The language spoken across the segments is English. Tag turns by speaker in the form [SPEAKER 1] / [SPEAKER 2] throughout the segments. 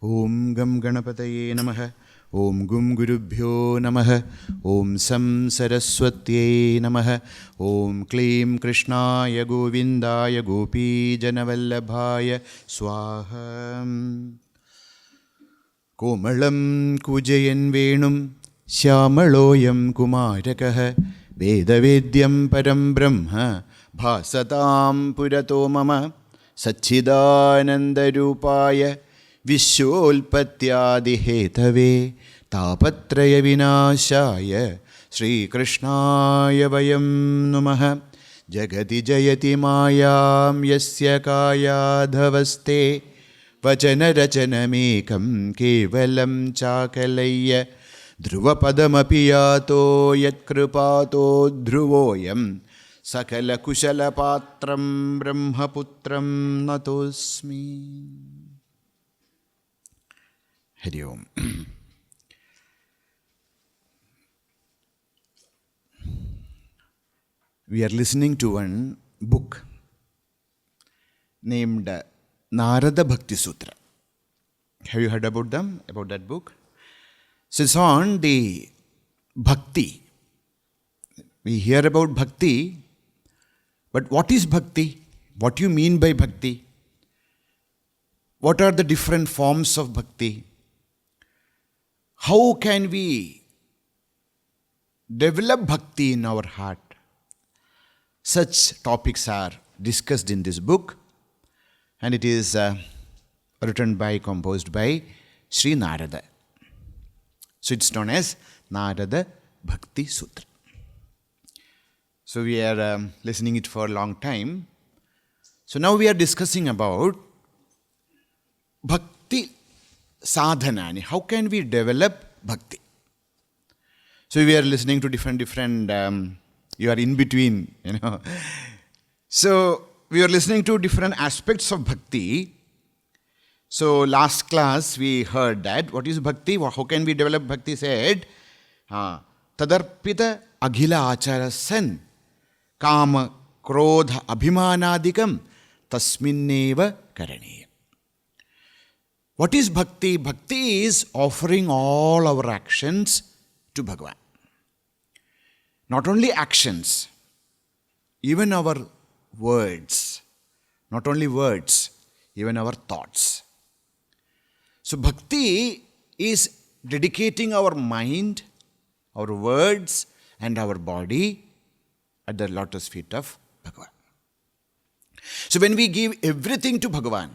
[SPEAKER 1] Om Gam Ganapataye Namaha. Om Gum Gurubhyo Namaha. Om Sam Saraswatye Namaha. Om Klim Krishnaya Govindaya Gopi Janavallabhaya Swaha. Komalam Kujayan Venum Shyamaloyam Kumarakah Vedavedyam Param Brahma Bhasatam Purato Mama Satchidananda Rupaya Vishwolpatyadi Hetave Tapatraya Vinashaya Sri Krishnaya Vayam Namaha Jagati Jayati Mayam Yasya Kaya Dhavaste Vachana Rachanamekam Kevalam Chakalaya Dhruvapadamapi yato Yatkripato Dhruvoyam Sakala Kushala Patram Brahmaputram Natosmi. Hari Om. We are listening to one book named Nārada Bhakti Sūtra. Have you heard about them, about that book? So it's on the bhakti. We hear about bhakti, but what is bhakti? What do you mean by bhakti? What are the different forms of bhakti? How can we develop bhakti in our heart? Such topics are discussed in this book, and it is composed by Sri Narada. So it's known as Nārada Bhakti Sūtra. So we are listening it for a long time. So now we are discussing about bhakti sadhana. How can we develop bhakti? So we are listening to different, you are in between, So we are listening to different aspects of bhakti. So last class we heard that. What is bhakti? How can we develop bhakti? Said, Tadarpita aghila achara san kama krodha abhimanadikam tasminneva karaneyam. What is bhakti? Bhakti is offering all our actions to Bhagavan. Not only actions, even our words. Not only words, even our thoughts. So bhakti is dedicating our mind, our words, and our body at the lotus feet of Bhagavan. So when we give everything to Bhagavan,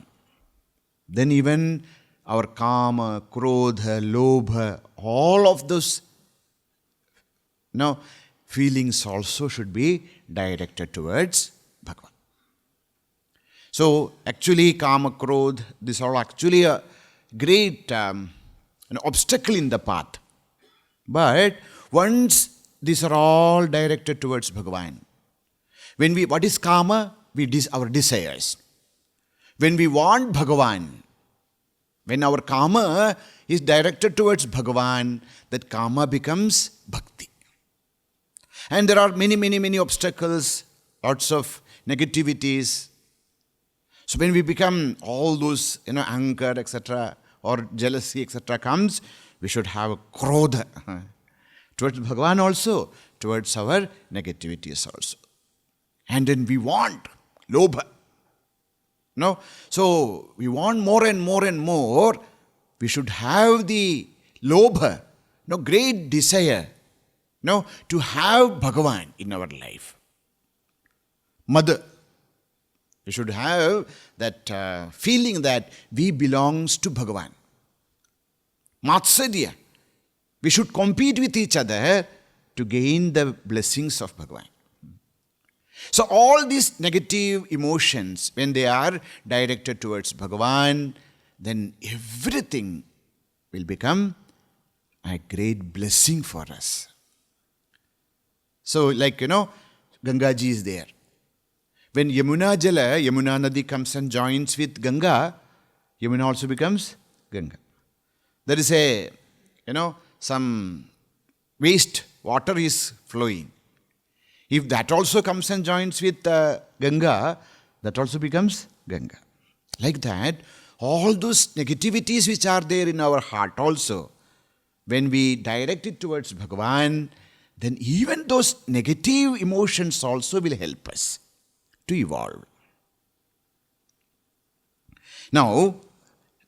[SPEAKER 1] then even our kama, krodha, lobha, all of those feelings also should be directed towards Bhagavan. So actually kama, krodha, these are actually a great an obstacle in the path. But once these are all directed towards Bhagavan, what is kama? Our desires. When we want Bhagavan, when our kama is directed towards Bhagavan, that kama becomes bhakti. And there are many obstacles, lots of negativities. So when we become all those, anger, etc., or jealousy, etc. comes, we should have a krodha towards Bhagavan also, towards our negativities also. And then we want lobha. So we want more and more and more. We should have the lobha, great desire, to have Bhagavan in our life. Mother. We should have that feeling that we belongs to Bhagavan. Matsarya. We should compete with each other to gain the blessings of Bhagavan. So all these negative emotions, when they are directed towards Bhagavan, then everything will become a great blessing for us. So Ganga ji is there. When Yamuna Nadi comes and joins with Ganga, Yamuna also becomes Ganga. There is some waste water is flowing. If that also comes and joins with Ganga, that also becomes Ganga. Like that, all those negativities which are there in our heart also, when we direct it towards Bhagavan, then even those negative emotions also will help us to evolve. Now,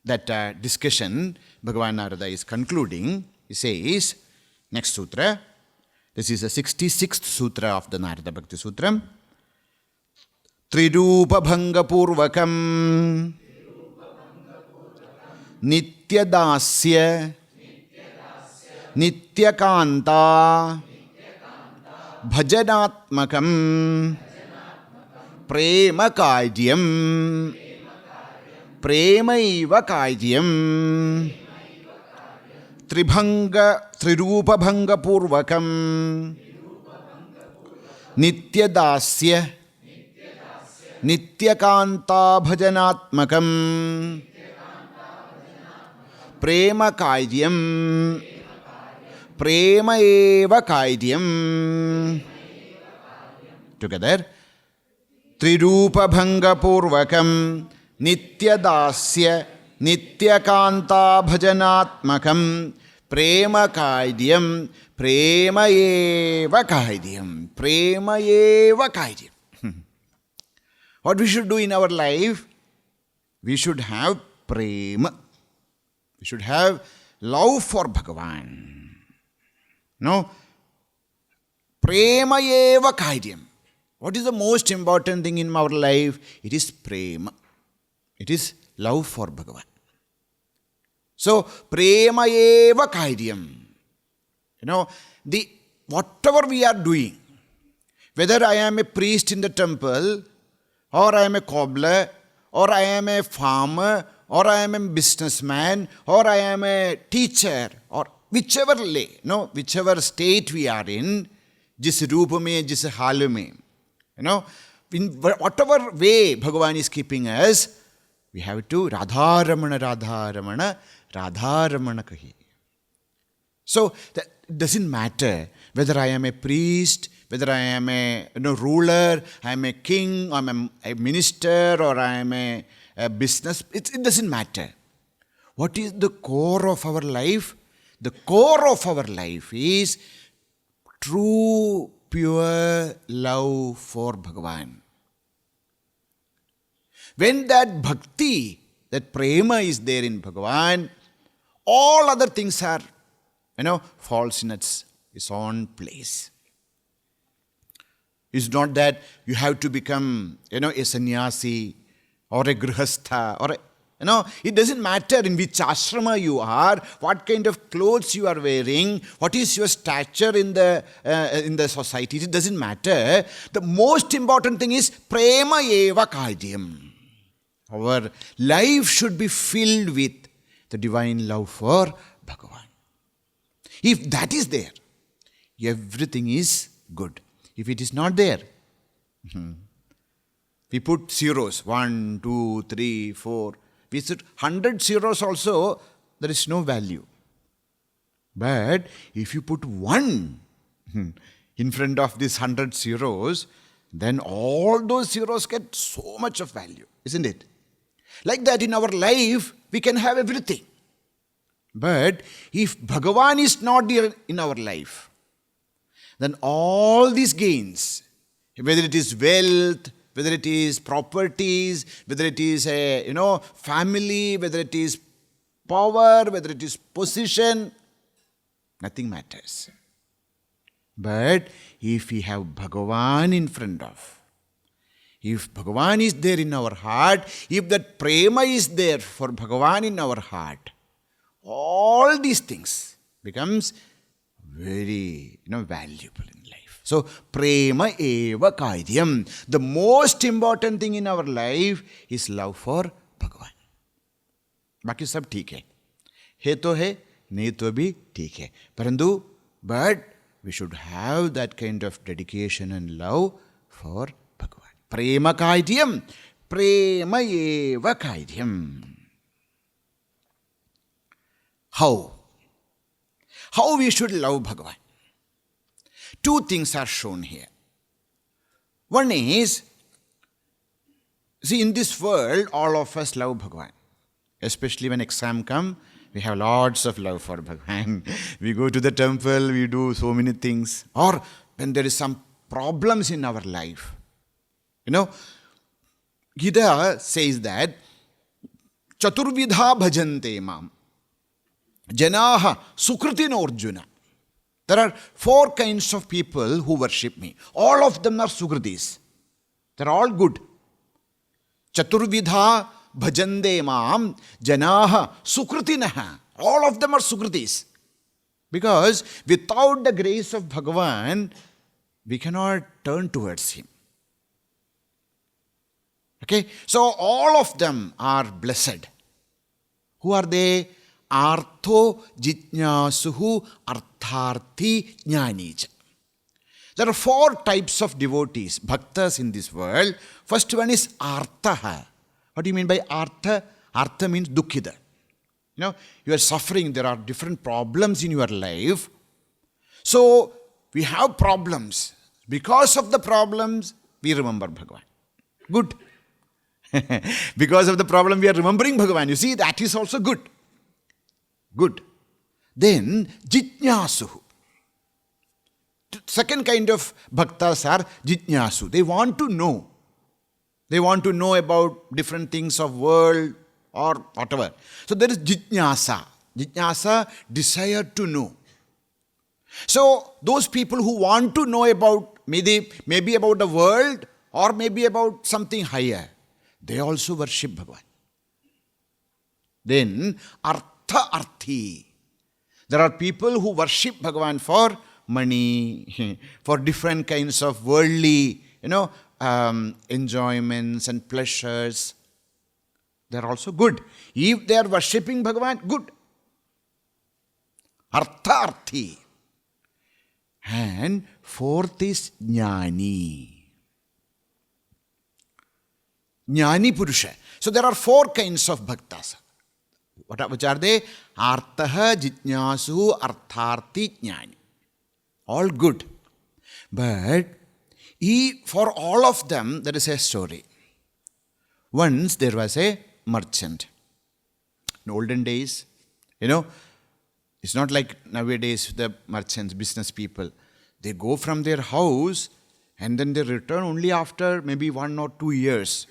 [SPEAKER 1] that discussion, Bhagavan Narada is concluding. He says, next sutra, this is the 66th sutra of the Nārada Bhakti Sūtra. Tri-rūpa-bhaṅga-pūrvakaṁ nitya-dāsya-nitya-kāntā-bhajanātmakaṁ prema kāryaṁ premaiva kāryaṁ tri-rūpa-bhaṅga-pūrvakaṁ nitya-dāsya-nitya-kāntā-bhajanātmakaṁ prema kāryaṁ premaiva kāryaṁ. Together. tri-rūpa-bhaṅga-pūrvakaṁ nitya-dāsya-nitya-kāntā-bhajanātmakaṁ prema kāryaṁ premaiva kāryaṁ premaiva kāryaṁ. What we should do in our life? We should have prema. We should have love for Bhagavan. No? Premaiva kāryaṁ. What is the most important thing in our life? It is prema. It is love for Bhagavan. So, premaiva kāryaṁ. Whatever we are doing, whether I am a priest in the temple, or I am a cobbler, or I am a farmer, or I am a businessman, or I am a teacher, or whichever whichever state we are in, jis roop mein, jis haal mein, in whatever way Bhagavan is keeping us, we have to Radha Ramana, Radha Ramana, Radha Ramana kahi. So, it doesn't matter whether I am a priest, whether I am a ruler, I am a king, I am a minister, or I am a business, it doesn't matter. What is the core of our life? The core of our life is true, pure love for Bhagavan. When that bhakti, that prema is there in Bhagavan, all other things are, falls in its own place. It's not that you have to become, a sannyasi or a grihastha or it doesn't matter in which ashrama you are, what kind of clothes you are wearing, what is your stature in the society. It doesn't matter. The most important thing is premaiva kāryaṁ. Our life should be filled with the divine love for Bhagavan. If that is there, everything is good. If it is not there, we put zeros, 1, 2, 3, 4. We put 100 zeros also, there is no value. But if you put 1 in front of these 100 zeros, then all those zeros get so much of value, isn't it? Like that in our life, we can have everything. But if Bhagavan is not there in our life, then all these gains, whether it is wealth, whether it is properties, whether it is a family, whether it is power, whether it is position, nothing matters. But if we have Bhagavan in front of, if Bhagavan is there in our heart, if that prema is there for Bhagavan in our heart, all these things becomes very valuable in life. So, premaiva kāryaṁ. The most important thing in our life is love for Bhagavan. बाकी सब ठीक है तो है, नहीं तो भी ठीक है. परंतु, but we should have that kind of dedication and love for Bhagavan. Prema kāryaṁ, premaiva kāryaṁ. How? How we should love Bhagavan? 2 things are shown here. One is, see, in this world, all of us love Bhagavan. Especially when exam come, we have lots of love for Bhagavan. We go to the temple, we do so many things. Or when there is some problems in our life. Gita says that Chaturvidha bhajante mam. Janaha sukritino Arjuna. There are 4 kinds of people who worship me. All of them are sukritis. They are all good. Chaturvidha bhajante mam. Janaha sukritinaha. All of them are sukritis. Because without the grace of Bhagavan, we cannot turn towards him. Okay, so all of them are blessed. Who are they? Artho jitnyasuhu artharthi jnanija. There are 4 types of devotees, bhaktas in this world. First one is artha. What do you mean by artha? Artha means dukkhida. You are suffering, there are different problems in your life. So, we have problems. Because of the problems, we remember Bhagavan. Good. Because of the problem, we are remembering Bhagavan. You see, that is also good. Good. Then, jitnyasuhu. Second kind of bhaktas are jitnyasu. They want to know. They want to know about different things of world or whatever. So there is jitnyasa. Jitnyasa, desire to know. So those people who want to know about maybe about the world or maybe about something higher, they also worship Bhagavan. Then artha arthi. There are people who worship Bhagavan for money, for different kinds of worldly, enjoyments and pleasures. They are also good. If they are worshipping Bhagavan, good. Artha arthi. And 4th is jnani. Jnani Purusha. So there are 4 kinds of bhaktas. Which are they? Artaha, Jitnyasu, Artharthi, Jnani. All good. But for all of them, there is a story. Once there was a merchant. In olden days, it's not like nowadays the merchants, business people. They go from their house and then they return only after maybe 1 or 2 years.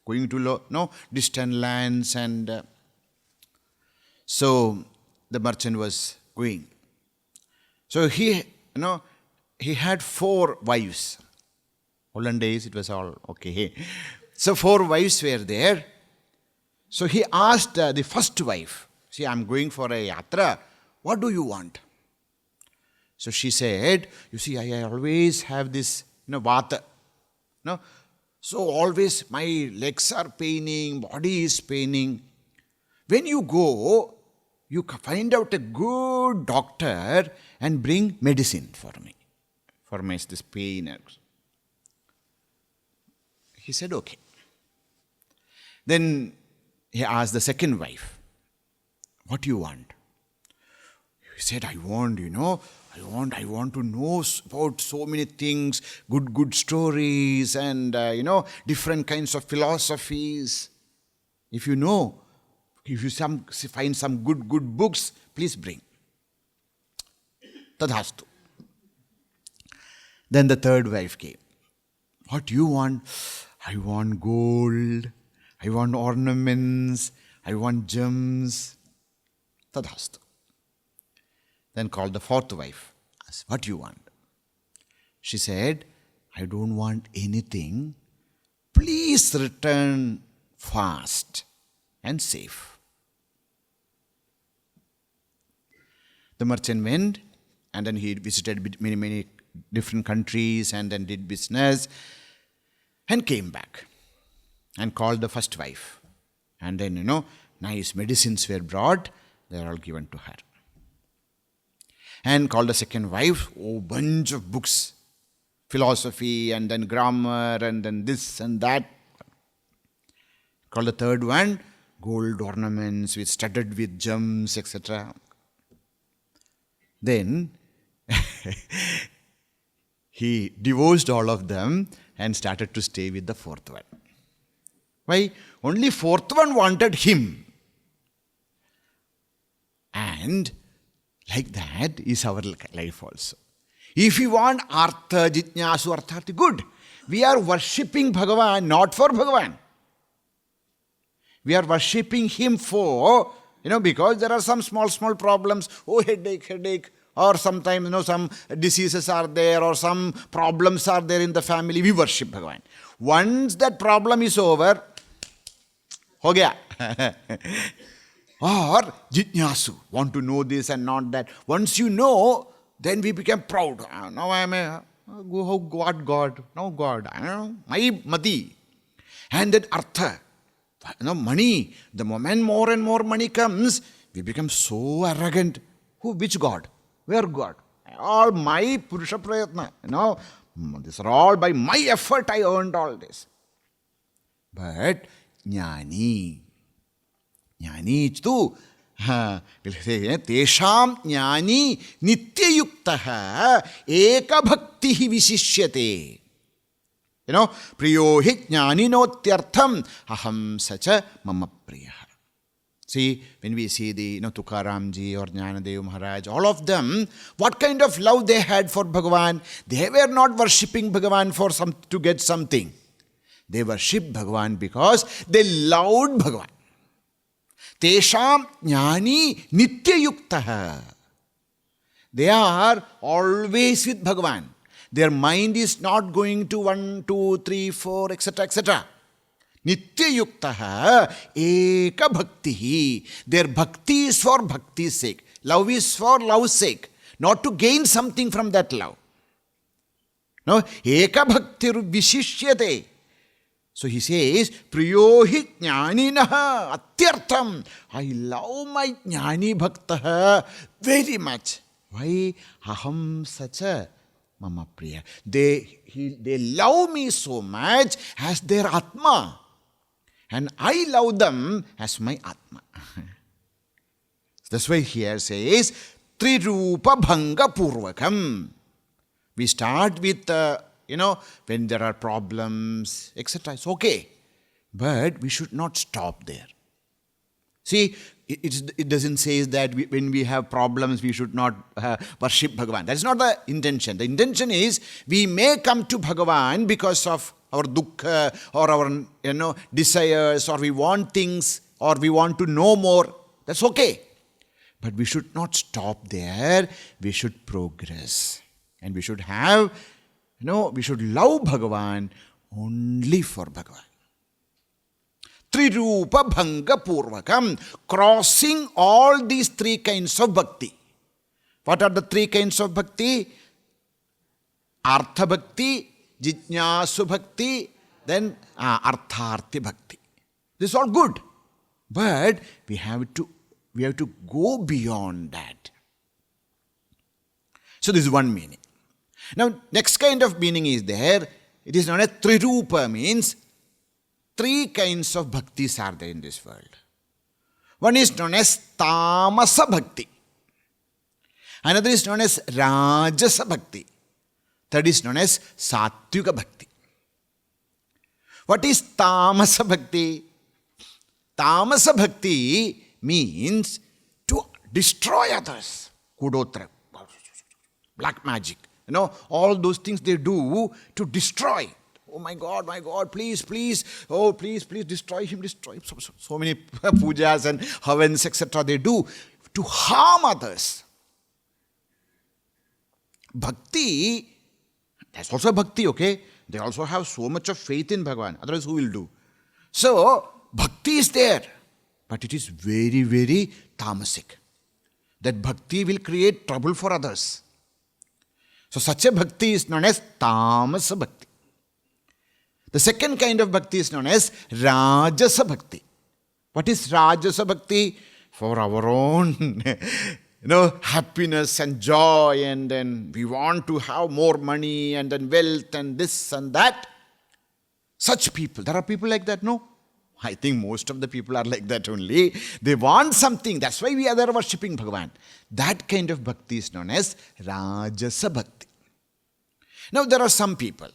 [SPEAKER 1] Going to distant lands and so the merchant was going. So he had 4 wives. Olden days it was all okay. So 4 wives were there. So he asked the first wife, see, I'm going for a yatra. What do you want? So she said, you see, I always have this, vata. So always my legs are paining, body is paining. When you go, you find out a good doctor and bring medicine for me. For this pain. He said, okay. Then he asked the second wife, what do you want? He said, I want to know about so many things, good stories and, different kinds of philosophies. If you find some good books, please bring. Tadhastu. Then the third wife came. What do you want? I want gold. I want ornaments. I want gems. Tadhastu. Then called the fourth wife. Asked, what do you want? She said, I don't want anything. Please return fast and safe. The merchant went and then he visited many different countries and then did business and came back and called the first wife. And then, nice medicines were brought. They are all given to her. And called the second wife, bunch of books, philosophy and then grammar and then this and that. Called the third one, gold ornaments studded with gems, etc. Then he divorced all of them and started to stay with the fourth one. Why? Only fourth one wanted him. And like that is our life also. If we want artha, jitnyasu, artharthi, good. We are worshipping Bhagavan, not for Bhagavan. We are worshipping him for, because there are some small problems. Oh, headache. Or sometimes, some diseases are there or some problems are there in the family. We worship Bhagavan. Once that problem is over, ho gaya. Or jitnyasu, want to know this and not that. Once you know, then we become proud. Now I am a God. Now God. My mati. And that artha. Money. The moment more and more money comes, we become so arrogant. Which God? Where God? All my purusha prayatna. These are all by my effort I earned all this. But jnani tu tesham jnani nitya-yuktaha eka bhaktihi visishyate. Priyohi jnaninotyartham aham sacha mama priyaha. See, when we see the Tukaramji or Jnanadev Maharaj, all of them, what kind of love they had for Bhagavan? They were not worshipping Bhagavan to get something. They worshipped Bhagavan because they loved Bhagavan. Tesham jnani nitya-yuktaha. They are always with Bhagavan. Their mind is not going to 1, 2, 3, 4, etc. Nitya-yuktaha eka bhaktihi. Their bhakti is for bhakti's sake. Love is for love's sake. Not to gain something from that love. No, eka bhaktir visishyate. So he says, priyohi jnaninaha atyartham. I love my jnani bhaktaha very much. Why? Aham sacha mama priya. They love me so much as their atma. And I love them as my atma. That's why here says, tri-rūpa-bhaṅga-pūrvakaṁ. We start with, when there are problems, etc. It's okay. But we should not stop there. See, it doesn't say that when we have problems, we should not worship Bhagavan. That's not the intention. The intention is, we may come to Bhagavan because of our dukkha or our desires, or we want things, or we want to know more. That's okay. But we should not stop there. We should progress. And we should have, we should love Bhagavan only for Bhagavan. Tri-rūpa-bhaṅga-pūrvakaṁ. Crossing all these three kinds of bhakti. What are the three kinds of bhakti? Artha bhakti, jitnyasu bhakti, then artharthi bhakti. This is all good. But we have to go beyond that. So this is one meaning. Now next kind of meaning is there. It is known as tri-rūpa, means three kinds of bhaktis are there in this world. One is known as tamasa bhakti. Another is known as rajasa bhakti. Third is known as sattvika bhakti. What is tamasa bhakti? Tamasa bhakti means to destroy others. Kudotra, black magic. All those things they do to destroy. Oh my God, please. Oh, please destroy him, destroy him. So many pujas and havans, etc. they do to harm others. Bhakti, that's also bhakti, okay? They also have so much of faith in Bhagavan. Otherwise, who will do? So, bhakti is there. But it is very, very tamasic. That bhakti will create trouble for others. So, such a bhakti is known as tamasa bhakti. The second kind of bhakti is known as rajasa bhakti. What is rajasa bhakti? For our own happiness and joy, and then we want to have more money and then wealth and this and that. Such people, there are people like that, no? I think most of the people are like that only. They want something, that's why we are there worshipping Bhagavan. That kind of bhakti is known as rajasa bhakti. Now there are some people,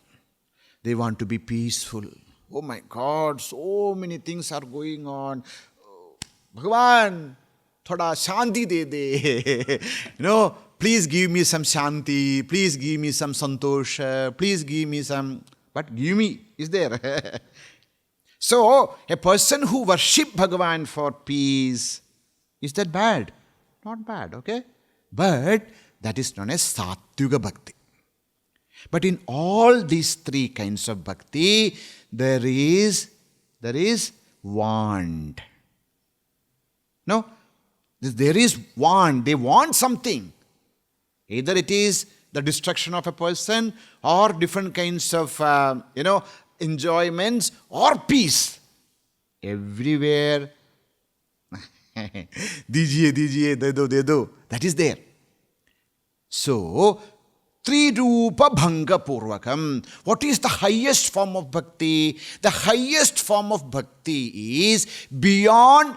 [SPEAKER 1] they want to be peaceful. Oh my God, so many things are going on. Bhagavan, thoda shanti de de. Please give me some shanti, please give me some santosha, please give me some, but give me is there. So, a person who worships Bhagavan for peace, is that bad? Not bad, okay? But that is known as Satyuga Bhakti. But in all these three kinds of bhakti, there is want. No? There is want. They want something. Either it is the destruction of a person or different kinds of, enjoyments or peace. Everywhere, dijiye, de do. That is there. So, tri-rūpa-bhaṅga-pūrvakaṁ. What is the highest form of bhakti? The highest form of bhakti is beyond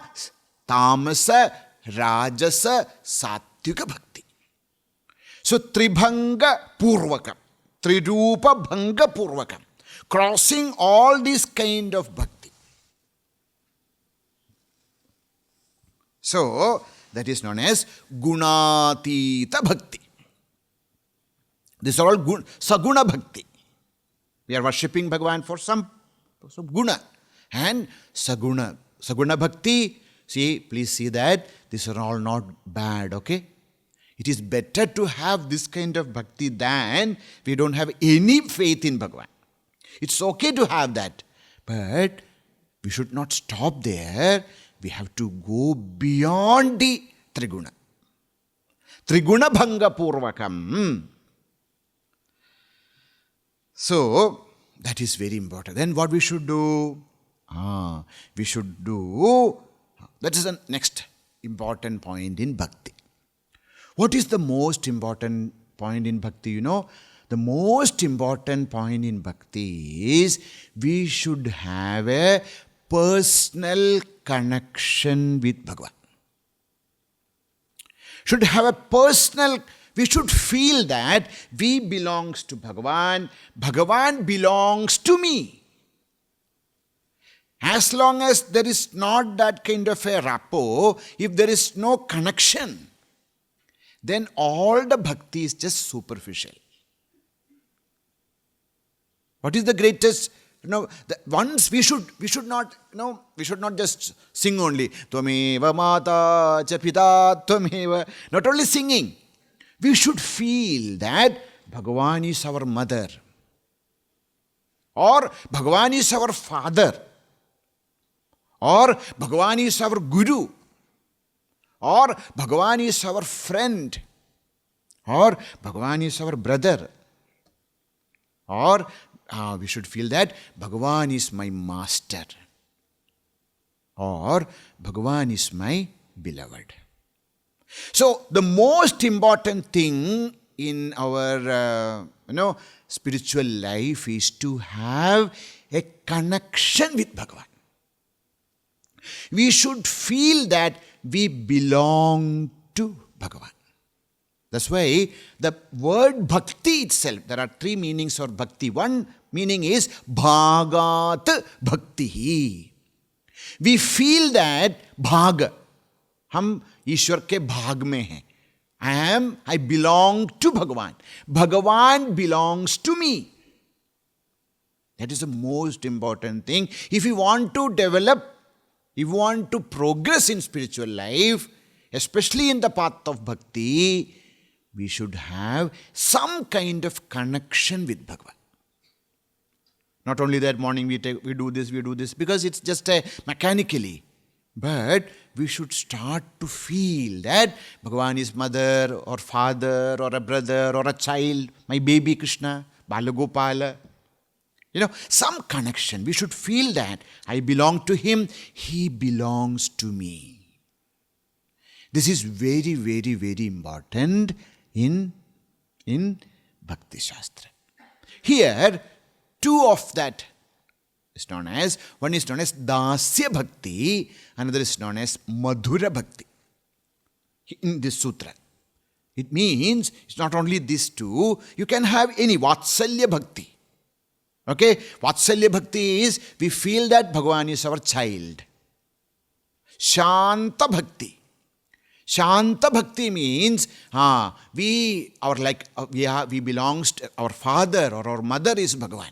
[SPEAKER 1] tamasa, rajasa, satyuka bhakti. So, tri-bhaṅga-pūrvakaṁ, tri-rūpa-bhaṅga-pūrvakaṁ, crossing all these kind of bhakti. So, that is known as gunatita bhakti. These are all saguna bhakti. We are worshipping Bhagavan for some guna. And saguna bhakti, please see that these are all not bad, okay? It is better to have this kind of bhakti than we don't have any faith in Bhagavan. It's okay to have that. But we should not stop there. We have to go beyond the triguna. Triguna-bhaṅga-pūrvakaṁ. So, that is very important. Then what we should do? That is the next important point in bhakti. What is the most important point in bhakti? The most important point in bhakti is we should have a personal connection with Bhagavan. Should have a personal, we should feel that we belongs to Bhagavan, Bhagavan belongs to me. As long as there is not that kind of a rapport, if there is no connection, then all the bhakti is just superficial. What is the greatest? Once we should not just sing only. Tvameva mata cha pita tvameva. Not only singing. We should feel that Bhagavan is our mother. Or Bhagavan is our father. Or Bhagavan is our guru. Or Bhagavan is our friend. Or Bhagavan is our brother. Or we should feel that Bhagavan is my master. Or Bhagavan is my beloved. So, the most important thing in our spiritual life is to have a connection with Bhagavan. We should feel that we belong to Bhagavan. That's why the word bhakti itself, there are three meanings for bhakti. One meaning is bhagat bhakti. We feel that bhag, hum ईश्वर के भाग में हैं. I belong to Bhagavan. Bhagavan belongs to me. That is the most important thing. If you want to develop, if you want to progress in spiritual life, especially in the path of bhakti, we should have some kind of connection with Bhagavan. Not only that morning we do this, because it's just mechanically. But we should start to feel that Bhagavan is mother or father or a brother or a child, my baby Krishna, Balagopala. Some connection. We should feel that I belong to him, he belongs to me. This is very, very, very important in Bhakti Shastra. Here, two of that is known as, one is known as Dasya Bhakti, another is known as Madhura Bhakti. In this sutra. It means, it's not only these two, you can have any Vatsalya Bhakti. Okay, Vatsalya Bhakti is, we feel that Bhagavan is our child. Shanta Bhakti. Shanta Bhakti means we belongs to our father or our mother is Bhagavan.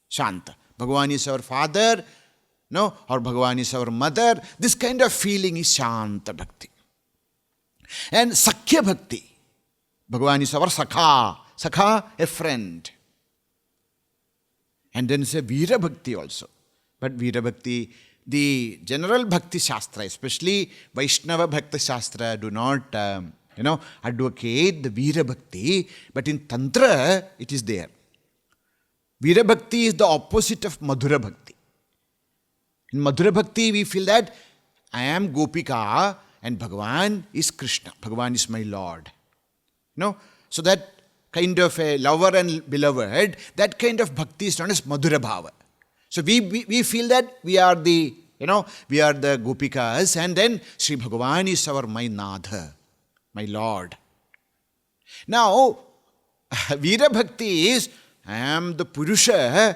[SPEAKER 1] Shanta. Bhagavan is our father, no, or Bhagavan is our mother. This kind of feeling is Shanta Bhakti. And Sakhya Bhakti. Bhagavan is our Sakha. Sakha, a friend. And then say Veera Bhakti also. But Veera Bhakti, the general Bhakti Shastra, especially Vaishnava Bhakti Shastra, do not, advocate the Veera Bhakti. But in Tantra, it is there. Veera Bhakti is the opposite of Madhura Bhakti. In Madhura Bhakti, we feel that I am Gopika and Bhagavan is Krishna. Bhagavan is my Lord. So that kind of a lover and beloved, that kind of bhakti is known as Madhura Bhava. So we feel that we are the Gopikas, and then Sri Bhagavan is my Natha, my Lord. Now, Veera Bhakti is, I am the Purusha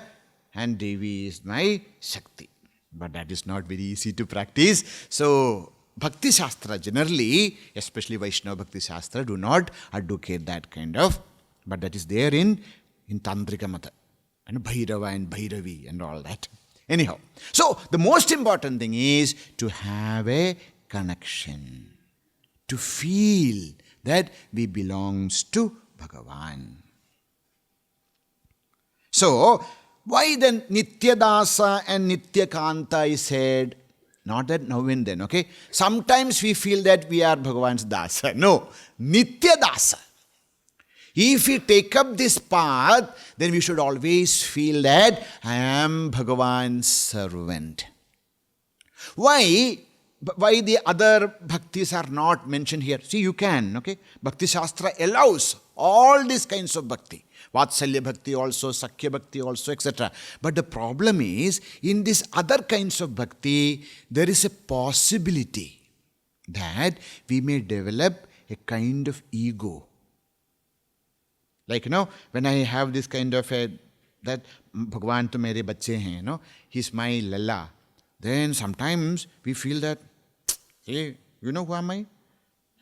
[SPEAKER 1] and Devi is my Shakti. But that is not very easy to practice. So, Bhakti Shastra generally, especially Vaishnava Bhakti Shastra, do not advocate that kind of, but that is there in Tantrika Mata. And Bhairava and Bhairavi and all that. Anyhow, so the most important thing is to have a connection, to feel that we belongs to Bhagavan. So, why then nitya-dāsya and nitya-kāntā is said? Not that now and then, okay? Sometimes we feel that we are Bhagavan's dasa. No, nitya-dāsya. If we take up this path, then we should always feel that I am Bhagavan's servant. Why the other bhaktis are not mentioned here? See, you can, okay? Bhakti Shastra allows all these kinds of bhakti. Vatsalya Bhakti also, Sakhya Bhakti also, etc. But the problem is, in these other kinds of bhakti, there is a possibility that we may develop a kind of ego. Like, when I have this kind of that Bhagavan to mere bacche hain, he's my lalla. Then sometimes we feel that, hey, you know who am I?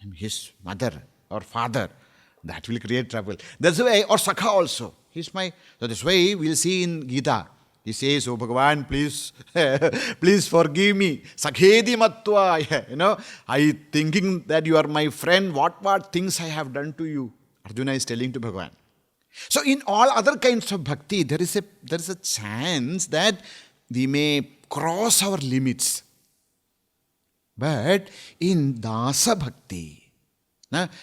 [SPEAKER 1] I'm his mother or father. That will create trouble. That's why, or Sakha also. He's my, so that's why we'll see in Gita. He says, oh Bhagavan, please, please forgive me. Sakhedi matva. I thinking that you are my friend, what things I have done to you. Arjuna is telling to Bhagavan. So in all other kinds of bhakti, there is a chance that we may cross our limits. But in Dasa Bhakti,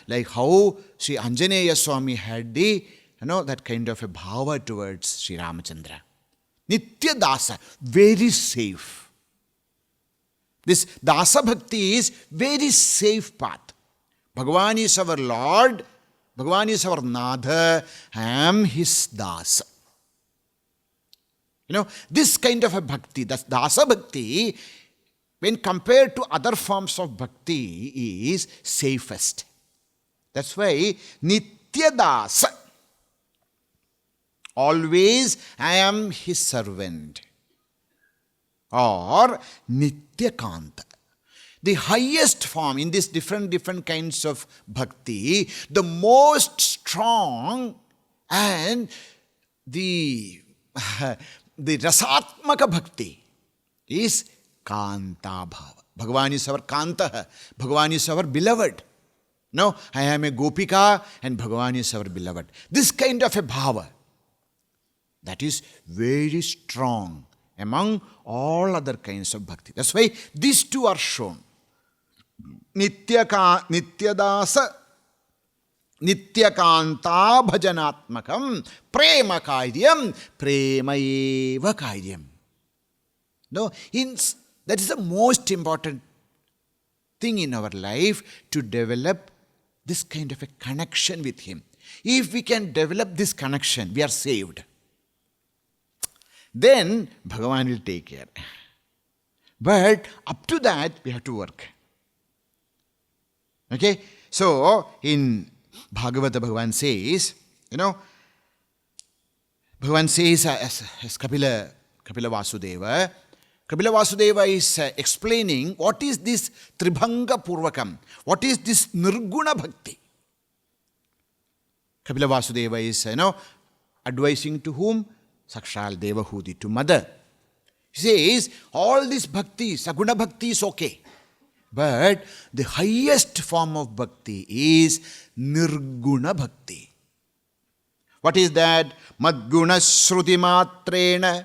[SPEAKER 1] like how Sri Anjaneya Swami had that kind of a bhava towards Sri Ramachandra. Nitya-dāsya, very safe. This Dasa Bhakti is very safe path. Bhagavan is our Lord, Bhagavan is our Natha, I am his Dasa. This kind of a bhakti, that's Dasa Bhakti, when compared to other forms of bhakti, is safest. That's why nitya-dāsya, always I am his servant. Or nitya-kāntā. The highest form in these different kinds of bhakti, the most strong and the rasatmaka bhakti is Kāntā bhava. Bhagavan is our Kāntā. Bhagavan is our beloved. No, I am a Gopika and Bhagavan is our beloved. This kind of a bhava, that is very strong among all other kinds of bhakti. That's why these two are shown. Nitya-dāsya, nitya-kāntā-bhajanātmakaṁ, prema kāryaṁ, premaiva kāryam. No, that is the most important thing in our life, to develop this kind of a connection with him. If we can develop this connection, we are saved. Then Bhagavan will take care. But up to that, we have to work. Okay? So, in Bhagavata, Bhagavan says, Bhagavan says as Kapila Vasudeva, Kapila Vasudeva is explaining what is this tri-rūpa-bhaṅga-pūrvakaṁ, what is this nirguna bhakti. Kapila Vasudeva is, advising to whom? Sakshal Devahuti, to mother. He says, all this bhakti, saguna bhakti is okay. But the highest form of bhakti is nirguna bhakti. What is that? Madguna shruti matrena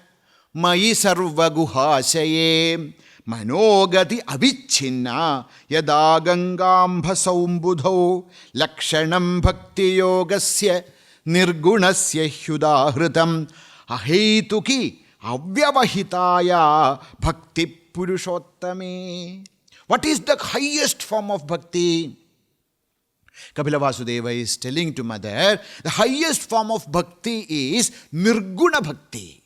[SPEAKER 1] mayi sarva guhāsaye manogati avichinna yada gangambha saumbudho lakshanam bhakti yogasya nirgunasya hyudahritam ahetuki avyavahitaya bhakti purushottame. What is the highest form of bhakti? Kapila Vasudeva is telling to mother, the highest form of bhakti is nirguna bhakti.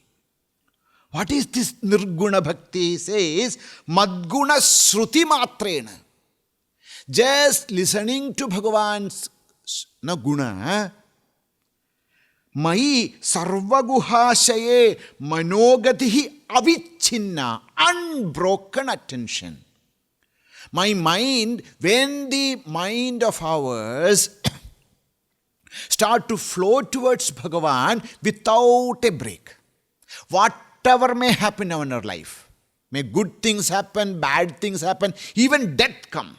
[SPEAKER 1] What is this nirguna bhakti? He says, madguna shruti matrena. Just listening to Bhagavan's guna, Mai sarvaguhāsaye manogatihi avichinna, unbroken attention. My mind, when the mind of ours start to flow towards Bhagavan without a break, whatever may happen in our life, may good things happen, bad things happen, even death come.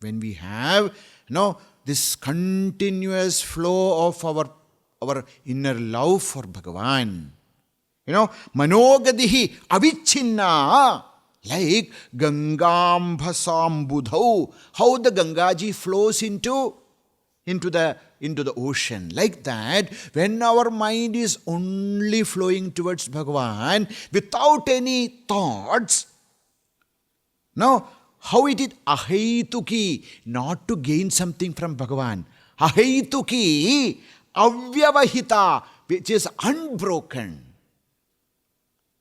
[SPEAKER 1] When we have, this continuous flow of our inner love for Bhagavan, manogadihi avichinna, like Gangambha Sambudhau, how the Gangaji flows into the ocean. Like that, when our mind is only flowing towards Bhagavan without any thoughts, how it is ahetuki, not to gain something from Bhagavan. Ahetuki, avyavahita, which is unbroken.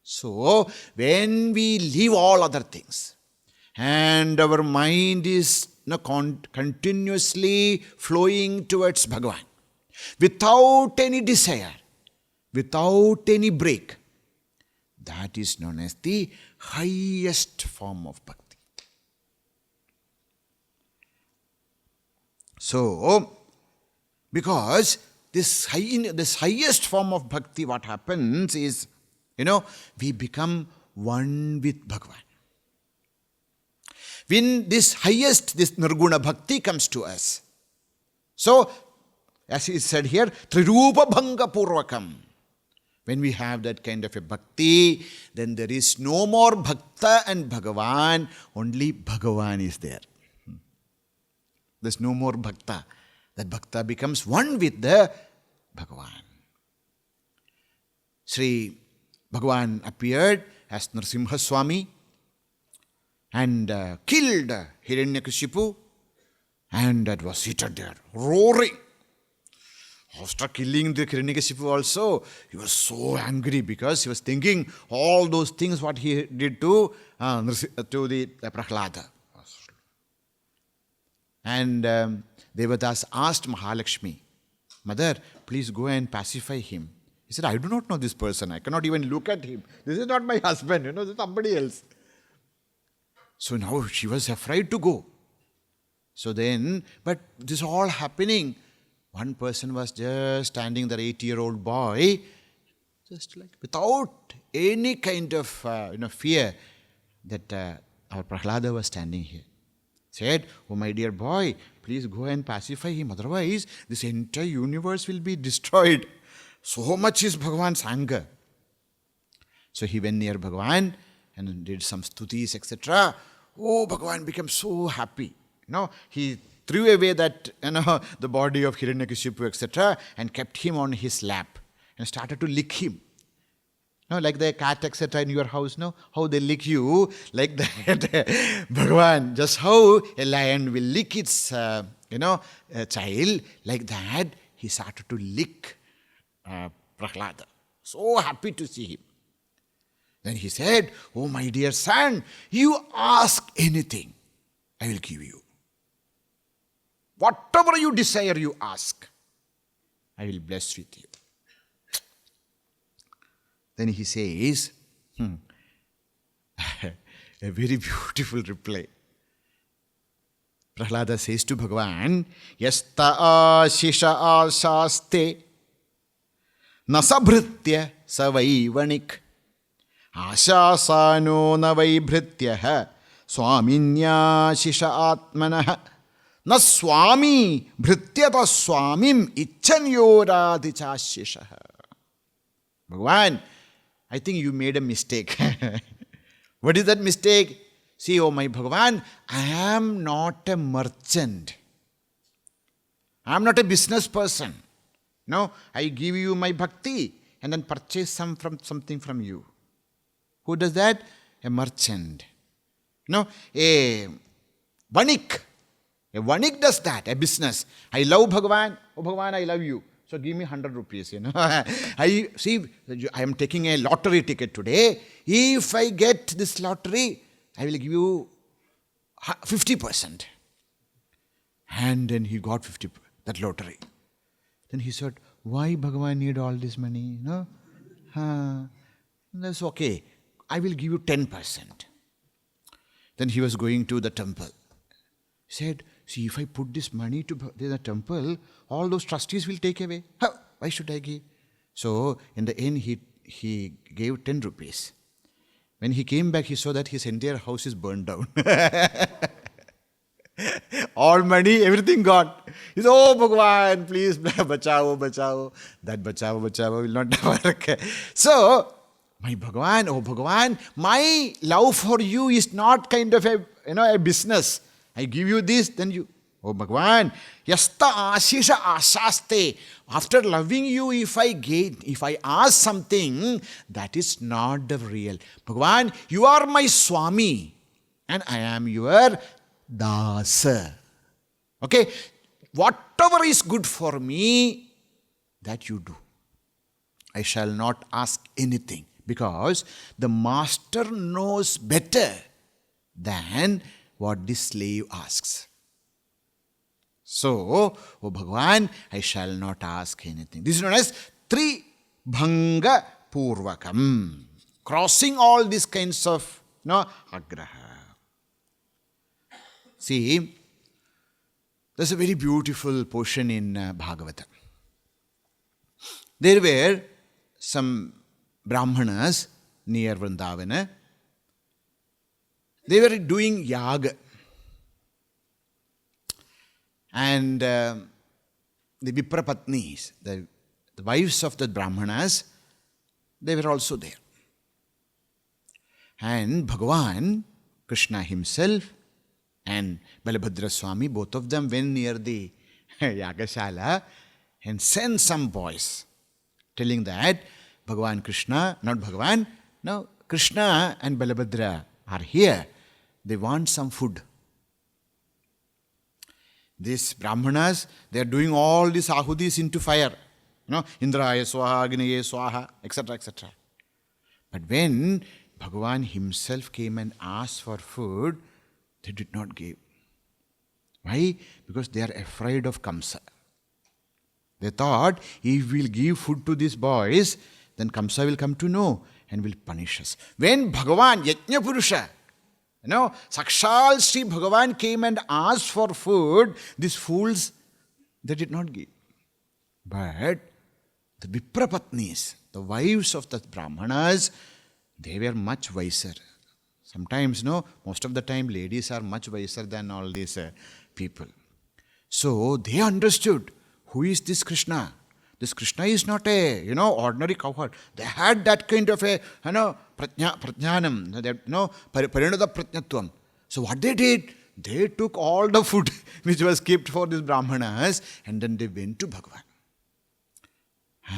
[SPEAKER 1] So, when we leave all other things and our mind is continuously flowing towards Bhagavan without any desire, without any break, that is known as the highest form of bhakti. So, because this highest form of bhakti, what happens is, we become one with Bhagavan. When this nirguna bhakti comes to us. So, as is said here, tri-rūpa-bhaṅga-pūrvakaṁ. When we have that kind of a bhakti, then there is no more bhakta and Bhagavan, only Bhagavan is there. There's no more bhakta. That bhakta becomes one with the Bhagavan. Sri Bhagavan appeared as Narasimha Swami and killed Hiranyakashipu, and that was seated there, roaring. After killing the Hiranyakashipu also, he was so angry because he was thinking all those things what he did to the Prahlada. And Devatas asked Mahalakshmi, Mother, please go and pacify him. He said, I do not know this person. I cannot even look at him. This is not my husband. This is somebody else. So now she was afraid to go. So then, but this all happening, one person was just standing there, 8-year-old boy, just like without any kind of fear, that our Prahlada was standing here. Said, oh my dear boy, please go and pacify him. Otherwise, this entire universe will be destroyed. So much is Bhagavan's anger. So he went near Bhagavan and did some stutis, etc. Oh, Bhagavan became so happy. He threw away that, the body of Hiranyakashipu, etc. and kept him on his lap and started to lick him. Like the cat, etc. in your house, how they lick you, like that. Bhagavan, just how a lion will lick its, a child, like that, he started to lick Prahlada. So happy to see him. Then he said, oh my dear son, you ask anything, I will give you. Whatever you desire, you ask. I will bless with you. Then he says, A very beautiful reply. Prahlada says to Bhagavan, Yasta ashisha asaste nasabhritya savaivanik ashasano navaibhritya swaminya shisha atmanah na swami bhrityata swamim ichanyoradhichashisha. Bhagavan, I think you made a mistake. What is that mistake? See, oh my Bhagavan, I am not a merchant. I am not a business person. No, I give you my bhakti and then purchase something from you. Who does that? A merchant. No, a vanik. A vanik does that, a business. I love Bhagavan. Oh Bhagavan, I love you. So give me 100 rupees, I am taking a lottery ticket today. If I get this lottery, I will give you 50%. And then he got that lottery. Then he said, why Bhagavan need all this money? That's okay. I will give you 10%. Then he was going to the temple. He said, see, if I put this money to the temple, all those trustees will take away. Why should I give? So, in the end, he gave 10 rupees. When he came back, he saw that his entire house is burned down. All money, everything gone. He said, oh Bhagavan, please, bachao, bachao. That bachao, bachao will not work. So, my Bhagavan, oh Bhagavan, my love for you is not kind of a business. I give you this, then you, oh Bhagavan, yasta ashisha asaste. After loving you, if I ask something, that is not the real. Bhagavan, you are my Swami and I am your Dasa. Okay? Whatever is good for me, that you do. I shall not ask anything because the master knows better than what the slave asks. So, oh Bhagavan, I shall not ask anything. This is known as tri-rūpa-bhaṅga-pūrvakaṁ. Crossing all these kinds of agraha. See, there's a very beautiful portion in Bhagavatam. There were some Brahmanas near Vrindavana. They were doing yaga. And the Viprapatnis, the wives of the Brahmanas, they were also there. And Bhagavan, Krishna himself, and Balabhadra Swami, both of them went near the Yagashala and sent some boys telling that Bhagavan Krishna, not Bhagavan, no, Krishna and Balabhadra are here. They want some food. These Brahmanas, they are doing all these ahudis into fire. Indraya Swaha, Agniye Swaha, etc., etc. But when Bhagavan himself came and asked for food, they did not give. Why? Because they are afraid of Kamsa. They thought, if we will give food to these boys, then Kamsa will come to know and will punish us. When Bhagavan, Yajna Purusha, Sakshal Sri Bhagavan came and asked for food, these fools, they did not give. But the Viprapatnis, the wives of the Brahmanas, they were much wiser. Sometimes, most of the time ladies are much wiser than all these people. So they understood, who is this Krishna? This Krishna is not a, ordinary cowherd. They had that kind of a, prajnanam, parinada prajnatvam. So what they did, they took all the food which was kept for these Brahmanas and then they went to Bhagavan.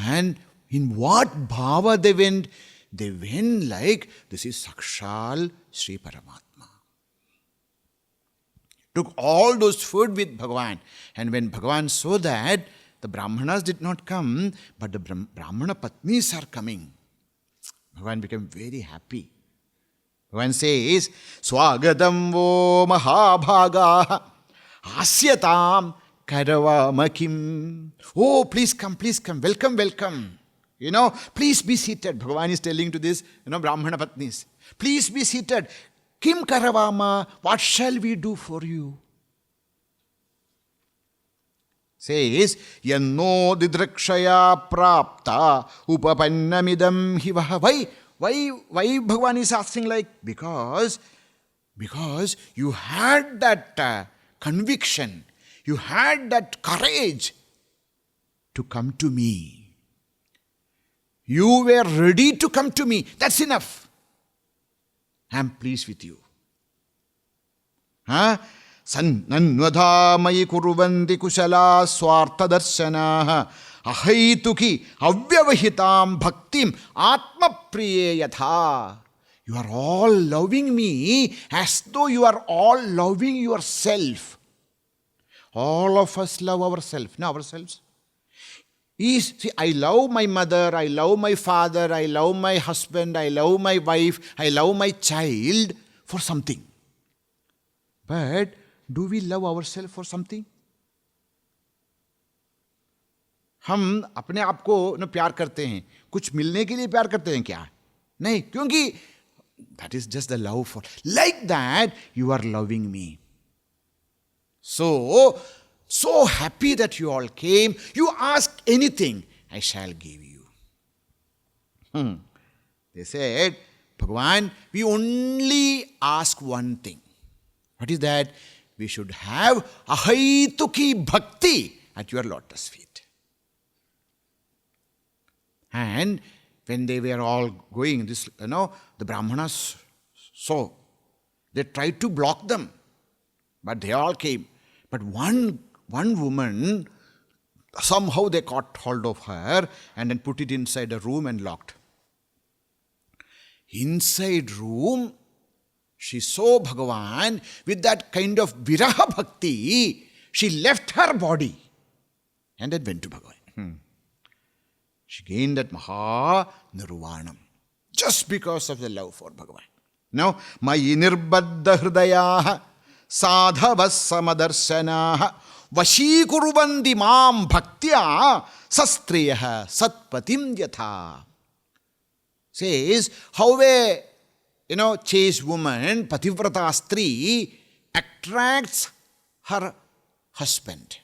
[SPEAKER 1] And in what bhava they went? They went like, this is Sakshal Sri Paramatma. Took all those food with Bhagavan. And when Bhagavan saw that, the Brahmanas did not come, but the Brahmana Patnis are coming. Bhagavan became very happy. Bhagavan says, Swagatam vo mahabhaga asyatam karavamakim. Oh, please come, welcome. Please be seated. Bhagavan is telling to this, Brahmana Patnis. Please be seated. Kim karavama? What shall we do for you? Says, Yanno didrakshaya prapta upapannamidam hivaha. Why Bhagavan is asking like? Because you had that conviction, you had that courage to come to me. You were ready to come to me. That's enough. I am pleased with you. Sannadha mayi kuruvanti kushala swartha darshanaha ahaituki avyavahitam bhaktim atma priye yatha. You are all loving me as though you are all loving yourself. All of us love ourselves. Now ourselves. See, I love my mother, I love my father, I love my husband, I love my wife, I love my child for something. But do we love ourselves for something? हम अपने आप को प्यार करते हैं, कुछ मिलने के लिए प्यार करते हैं क्या? नहीं, क्योंकि that is just the love for. Like that, you are loving me. So happy that you all came. You ask anything, I shall give you. They said, Bhagavan, we only ask one thing. What is that? We should have ahaituki bhakti at your lotus feet. And when they were all going, the Brahmanas saw. They tried to block them, but they all came. But one woman, somehow they caught hold of her and then put it inside a room and locked. Inside room, she saw Bhagavan with that kind of viraha bhakti. She left her body and then went to Bhagavan. She gained that maha nirvanam just because of the love for Bhagavan. Now, mayi nirbaddha hridayaha sadhavas samadarshanaha vashīkuruvandi māṁ bhaktya sastriyaha satpatim yatha. Says, how a chaste woman, pativrata stri, attracts her husband.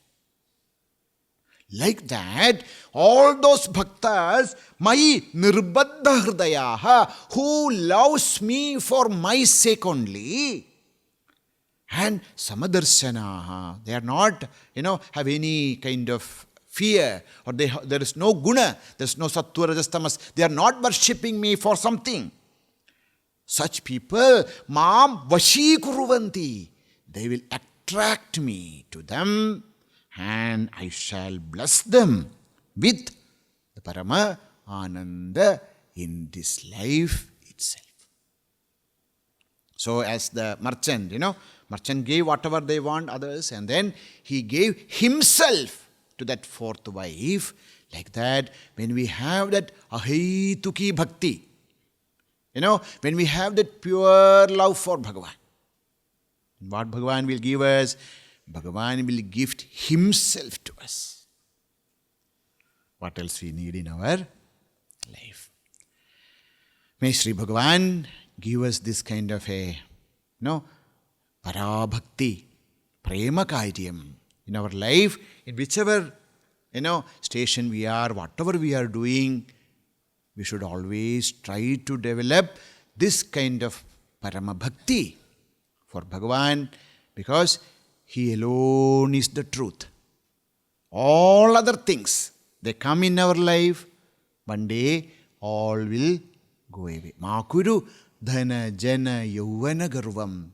[SPEAKER 1] Like that, all those bhaktas, mayi nirbaddha hridayaha, who loves me for my sake only, and samadarshanaha, they are not, have any kind of fear, or there is no guna, there is no sattva, rajas, tamas. They are not worshipping me for something. Such people, maam vashīkuruvanti, they will attract me to them, and I shall bless them with the parama ananda in this life itself. So as the merchant, merchant gave whatever they want others, and then he gave himself to that fourth wife. Like that, when we have that ahaituki bhakti, when we have that pure love for Bhagavan, what Bhagavan will give us? Bhagavan will gift himself to us. What else we need in our life? May Sri Bhagavan give us this kind of a, parābhakti, prema kāryam in our life, in whichever, station we are, whatever we are doing, we should always try to develop this kind of parama bhakti for Bhagavan, because He alone is the truth. All other things, they come in our life, one day all will go away. Mākuru dhana jana yauvana garvam.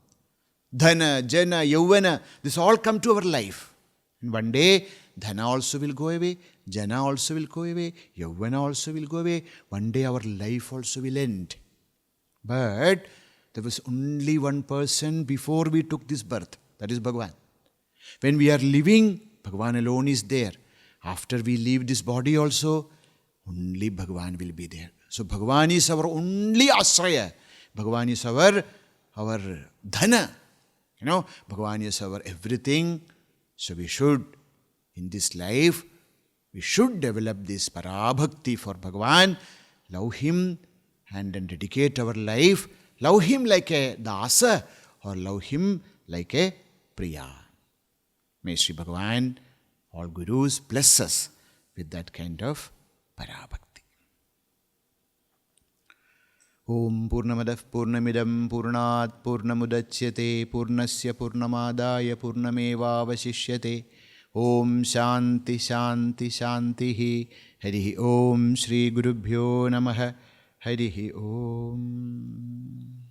[SPEAKER 1] Dhana jana yauvana, this all come to our life. And one day, dhana also will go away, jana also will go away, yauvana also will go away. One day our life also will end. But there was only one person before we took this birth, that is Bhagavan. When we are living, Bhagavan alone is there. After we leave this body also, only Bhagavan will be there. So Bhagavan is our only asraya. Bhagavan is our dhana. Bhagavan is our everything. So we should, in this life, We should develop this parābhakti for Bhagavan, love Him and then dedicate our life, love Him like a dasa or love Him like a priya. May Sri Bhagavan, all gurus, bless us with that kind of parābhakti. Om Purnamadah Purnamidam Purnat Purnamudachyate Purnasya Purnamadaya Purnamevavasishyate. Om Shanti Shanti Shantihi. Harihi Om Shri Gurubhyo Namaha. Harihi Om.